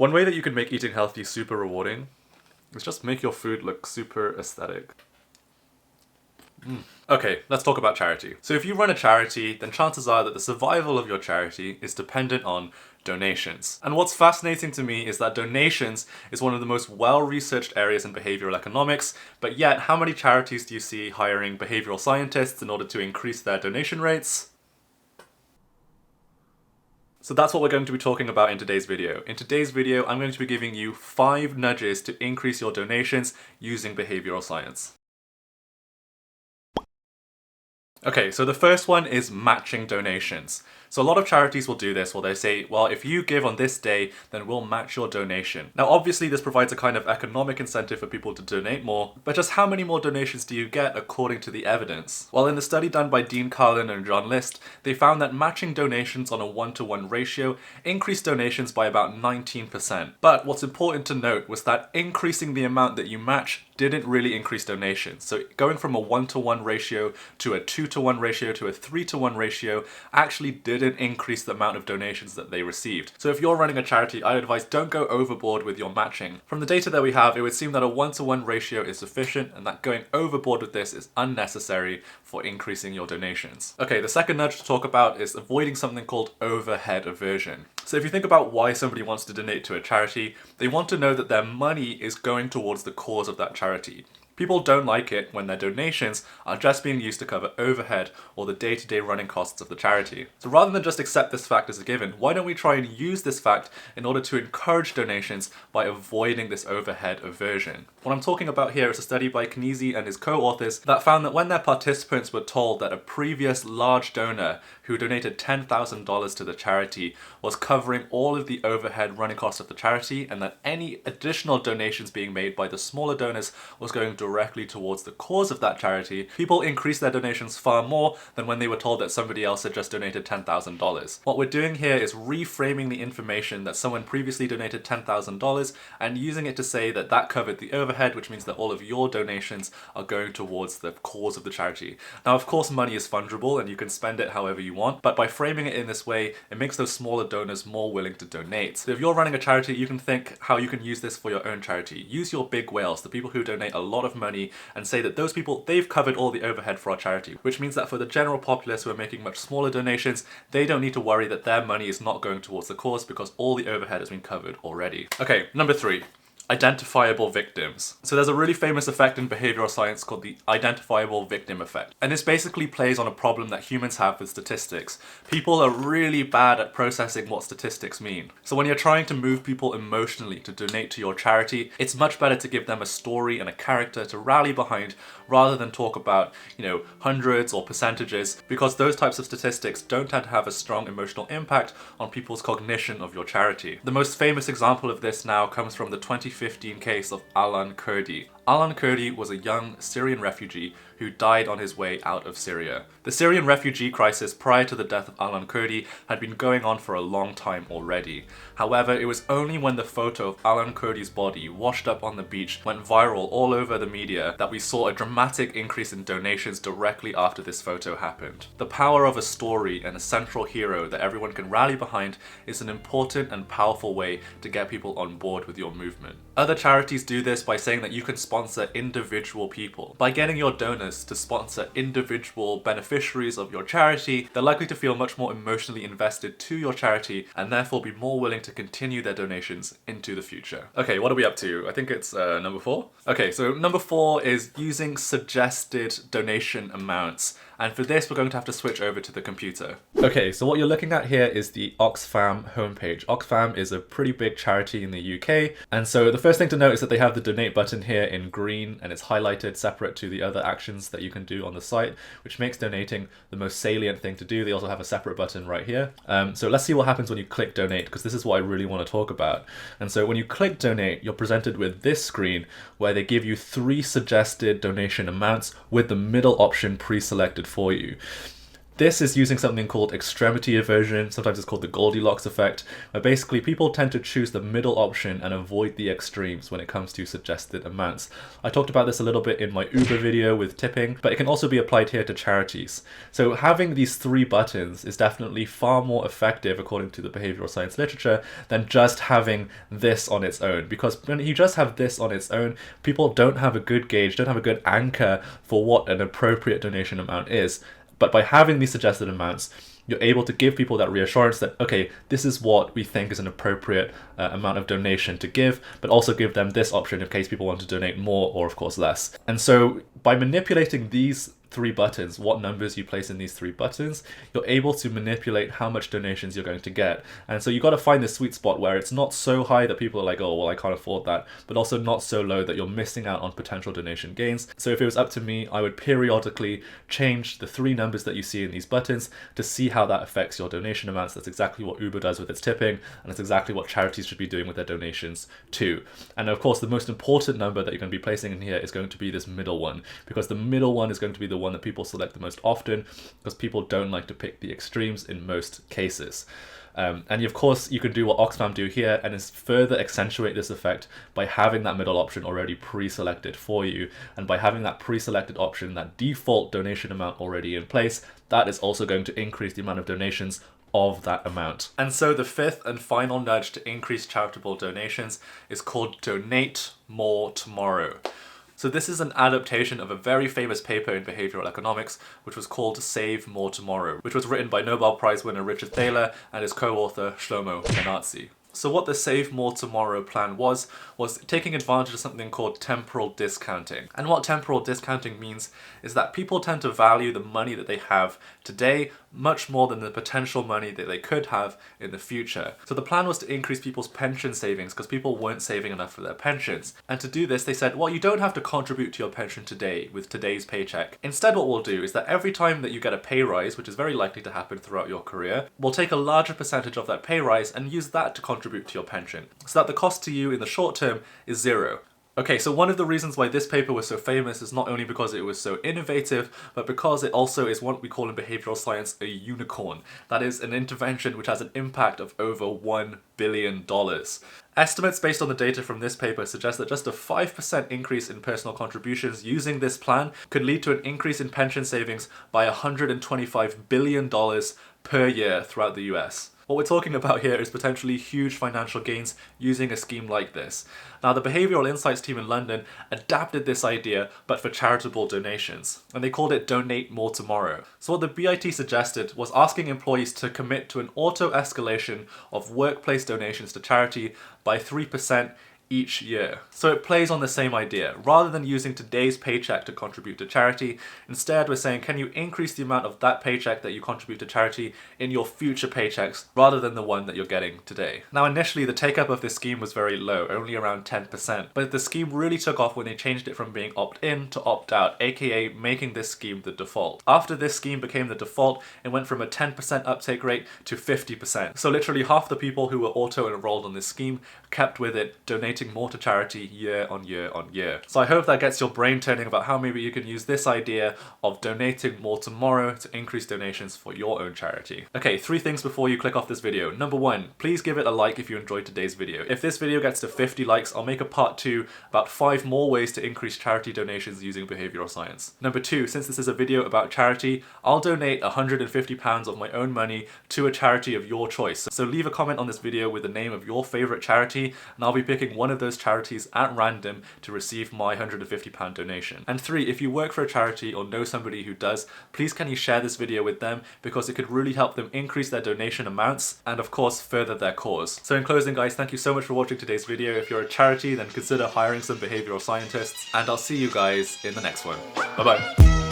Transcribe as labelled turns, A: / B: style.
A: One way that you can make eating healthy super rewarding is just make your food look super aesthetic. Okay, let's talk about charity. So if you run a charity, then chances are that the survival of your charity is dependent on donations. And what's fascinating to me is that donations is one of the most well-researched areas in behavioral economics, but yet how many charities do you see hiring behavioral scientists in order to increase their donation rates? So that's what we're going to be talking about in today's video. In today's video, I'm going to be giving you 5 nudges to increase your donations using behavioral science. Okay, so the first one is matching donations. So a lot of charities will do this where they say, well, if you give on this day, then we'll match your donation. Now, obviously this provides a kind of economic incentive for people to donate more, but just how many more donations do you get according to the evidence? Well, in the study done by Dean Carlin and John List, they found that matching donations on a 1-to-1 ratio increased donations by about 19%. But what's important to note was that increasing the amount that you match didn't really increase donations. So going from a 1-to-1 ratio to a 2-to-1 ratio to a 3-to-1 ratio actually didn't increase the amount of donations that they received. So if you're running a charity, I'd advise don't go overboard with your matching. From the data that we have, it would seem that a 1-to-1 ratio is sufficient and that going overboard with this is unnecessary for increasing your donations. Okay, the second nudge to talk about is avoiding something called overhead aversion. So if you think about why somebody wants to donate to a charity, they want to know that their money is going towards the cause of that charity. People don't like it when their donations are just being used to cover overhead or the day-to-day running costs of the charity. So rather than just accept this fact as a given, why don't we try and use this fact in order to encourage donations by avoiding this overhead aversion? What I'm talking about here is a study by Knese and his co-authors that found that when their participants were told that a previous large donor who donated $10,000 to the charity was covering all of the overhead running costs of the charity, and that any additional donations being made by the smaller donors was going directly towards the cause of that charity, people increased their donations far more than when they were told that somebody else had just donated $10,000. What we're doing here is reframing the information that someone previously donated $10,000 and using it to say that that covered the overhead, which means that all of your donations are going towards the cause of the charity. Now, of course, money is fungible and you can spend it however you want, but by framing it in this way, it makes those smaller donors more willing to donate. So if you're running a charity, you can think how you can use this for your own charity. Use your big whales, the people who donate a lot of money, and say that those people, they've covered all the overhead for our charity, which means that for the general populace who are making much smaller donations, they don't need to worry that their money is not going towards the cause because all the overhead has been covered already. Okay, number 3. Identifiable victims. So there's a really famous effect in behavioral science called the identifiable victim effect. And this basically plays on a problem that humans have with statistics. People are really bad at processing what statistics mean. So when you're trying to move people emotionally to donate to your charity, it's much better to give them a story and a character to rally behind rather than talk about, hundreds or percentages, because those types of statistics don't tend to have a strong emotional impact on people's cognition of your charity. The most famous example of this now comes from the 2015 case of Alan Kurdi. Alan Kurdi was a young Syrian refugee who died on his way out of Syria. The Syrian refugee crisis prior to the death of Alan Kurdi had been going on for a long time already. However, it was only when the photo of Alan Kurdi's body washed up on the beach went viral all over the media that we saw a dramatic increase in donations directly after this photo happened. The power of a story and a central hero that everyone can rally behind is an important and powerful way to get people on board with your movement. Other charities do this by saying that you can sponsor individual people. By getting your donors to sponsor individual beneficiaries of your charity, they're likely to feel much more emotionally invested to your charity and therefore be more willing to continue their donations into the future. Okay, what are we up to? I think it's number 4. Okay, so number 4 is using suggested donation amounts. And for this, we're going to have to switch over to the computer. Okay, so what you're looking at here is the Oxfam homepage. Oxfam is a pretty big charity in the UK. And so the first thing to note is that they have the donate button here in green and it's highlighted separate to the other actions that you can do on the site, which makes donating the most salient thing to do. They also have a separate button right here. So let's see what happens when you click donate, because this is what I really want to talk about. And so when you click donate, you're presented with this screen where they give you 3 suggested donation amounts with the middle option pre-selected for you. This is using something called extremity aversion, sometimes it's called the Goldilocks effect, where basically people tend to choose the middle option and avoid the extremes when it comes to suggested amounts. I talked about this a little bit in my Uber video with tipping, but it can also be applied here to charities. So having these 3 buttons is definitely far more effective, according to the behavioral science literature, than just having this on its own. Because when you just have this on its own, people don't have a good gauge, don't have a good anchor for what an appropriate donation amount is. But by having these suggested amounts, you're able to give people that reassurance that, okay, this is what we think is an appropriate amount of donation to give, but also give them this option in case people want to donate more or, of course, less. And so by manipulating these 3 buttons, what numbers you place in these 3 buttons, you're able to manipulate how much donations you're going to get. And so you got to find the sweet spot where it's not so high that people are like, oh, well, I can't afford that, but also not so low that you're missing out on potential donation gains. So if it was up to me, I would periodically change the 3 numbers that you see in these buttons to see how that affects your donation amounts. That's exactly what Uber does with its tipping, and it's exactly what charities should be doing with their donations too. And of course, the most important number that you're going to be placing in here is going to be this middle one, because the middle one is going to be the one that people select the most often, because people don't like to pick the extremes in most cases. And of course, you can do what Oxfam do here and is further accentuate this effect by having that middle option already pre-selected for you. And by having that pre-selected option, that default donation amount already in place, that is also going to increase the amount of donations of that amount. And so the 5th and final nudge to increase charitable donations is called Donate More Tomorrow. So this is an adaptation of a very famous paper in behavioral economics, which was called Save More Tomorrow, which was written by Nobel Prize winner Richard Thaler and his co-author Shlomo Benazzi. So what the Save More Tomorrow plan was taking advantage of something called temporal discounting. And what temporal discounting means is that people tend to value the money that they have today much more than the potential money that they could have in the future. So the plan was to increase people's pension savings because people weren't saving enough for their pensions. And to do this, they said, well, you don't have to contribute to your pension today with today's paycheck. Instead, what we'll do is that every time that you get a pay rise, which is very likely to happen throughout your career, we'll take a larger percentage of that pay rise and use that to contribute to your pension, so that the cost to you in the short term is 0. Okay, so one of the reasons why this paper was so famous is not only because it was so innovative, but because it also is what we call in behavioral science a unicorn. That is an intervention which has an impact of over $1 billion. Estimates based on the data from this paper suggest that just a 5% increase in personal contributions using this plan could lead to an increase in pension savings by $125 billion per year throughout the US. What we're talking about here is potentially huge financial gains using a scheme like this. Now, the Behavioural Insights team in London adapted this idea, but for charitable donations, and they called it Donate More Tomorrow. So what the BIT suggested was asking employees to commit to an auto-escalation of workplace donations to charity by 3% each year. So it plays on the same idea. Rather than using today's paycheck to contribute to charity, instead we're saying, can you increase the amount of that paycheck that you contribute to charity in your future paychecks rather than the one that you're getting today? Now, initially the take-up of this scheme was very low, only around 10%, but the scheme really took off when they changed it from being opt-in to opt-out, aka making this scheme the default. After this scheme became the default, it went from a 10% uptake rate to 50%. So literally half the people who were auto-enrolled on this scheme kept with it, donating more to charity year on year on year. So I hope that gets your brain turning about how maybe you can use this idea of donating more tomorrow to increase donations for your own charity. Okay, 3 things before you click off this video. Number 1, please give it a like if you enjoyed today's video. If this video gets to 50 likes, I'll make a part 2 about 5 more ways to increase charity donations using behavioral science. Number 2, since this is a video about charity, I'll donate £150 of my own money to a charity of your choice. So leave a comment on this video with the name of your favourite charity, and I'll be picking one of those charities at random to receive my £150 donation. And 3, if you work for a charity or know somebody who does, please can you share this video with them, because it could really help them increase their donation amounts and of course further their cause. So in closing guys, thank you so much for watching today's video. If you're a charity, then consider hiring some behavioral scientists, and I'll see you guys in the next one. Bye bye.